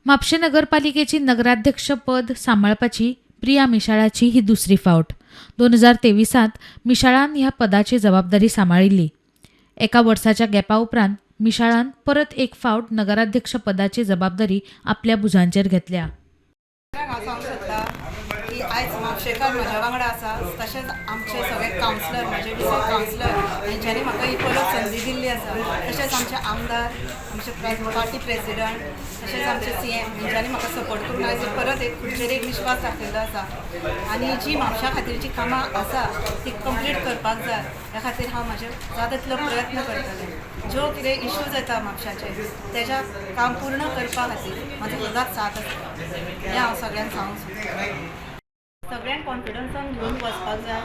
म्हापशें नगरपालिकेची नगराध्यक्षपद सांबाळपाची प्रिया मिशाळाची ही दुसरी फावट. 2023त मिशाळान ह्या पदाची जबाबदारी सांबाळिल्ली. एका वर्साच्या गॅपा उपरांत मिशाळान परत एक फावट नगराध्यक्ष पदाची जबाबदारी आपल्या भुजांचेर घेतल्या. हांव सांगूंक सोदतां की आयज म्हापशेकार म्हज्या वांगडा आसा, तशेंच आमचे सगळे कावन्सिलर, म्हाजे डिस्ट्रिक्ट कावन्सिलर हेंच्यांनी म्हाका ही परत संदी दिल्ली आसा. तशेंच आमचे आमदार, आमचे पार्टी प्रेसिडंट, तशेंच आमचे CM हेंच्यांनी म्हाका सपोर्ट करून आयज परत एक खुर्चेर एक विश्वास दाखयल्लो आसा. आनी जी म्हापशा खातीरची कामां आसा ती कंप्लीट करपाक जाय, ह्या खातीर हांव म्हाजे जाता तितलो प्रयत्न करतलें. ज्यो कितें इश्यूज येता म्हापशाचे तेच्या काम पूर्ण करपा खातीर म्हाजो सदांच साथ आसता. हें हांव सगळ्यांक सांगूंक सोदतां. सगळ्यांक कॉन्फिडन्सान घेवन वचपाक जाय.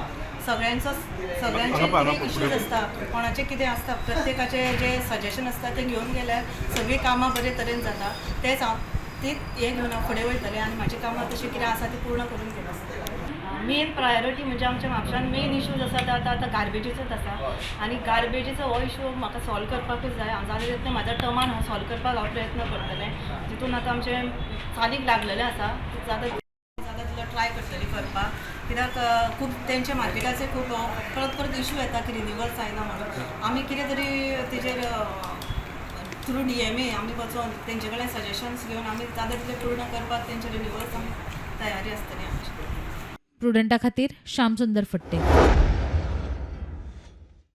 सगळ्यांचे कितें इश्यूज आसता, कोणाचें कितें आसता, प्रत्येकाचे जे सजेशन आसता तें घेवन गेल्यार सगळीं कामां बरे तरेन जाता. तेंच हांव हें घेवन हांव फुडें वयतलें आनी म्हाजी कामां तशी कितें आसा ती पूर्ण करून घेतलें. मेन प्रायोरिटी म्हणजे आमच्या म्हापशान मेन इश्यूज आसा तो आतां गार्बेजीचोच आसा. आनी गार्बेजीचो हो इश्यू म्हाका सॉल्व करपाकूच जाय. हांव जाता तितलें म्हाज्या टर्मान हांव सॉल्व करपाक हांव प्रयत्न करतलें. जितून आतां आमचें चालीक लागलेलें आसा, जाता तितलो ट्राय करतली करपाक. कित्याक खूब तेंच्या मार्केटाचे खूब परत इश्यू येता की रिन्यूवल्स जायना म्हणून. आमी कितें तरी तेजेर थ्रू DMA आमी वचोन तेंचे कडल्यान सजेशन्स घेवन आमी जाता तितलें पूर्ण करपाक तेंचे रिन्यूवल्स आमी तयारी आसतली आमची. प्रुडंटा खातीर श्यामसुंदर फडते.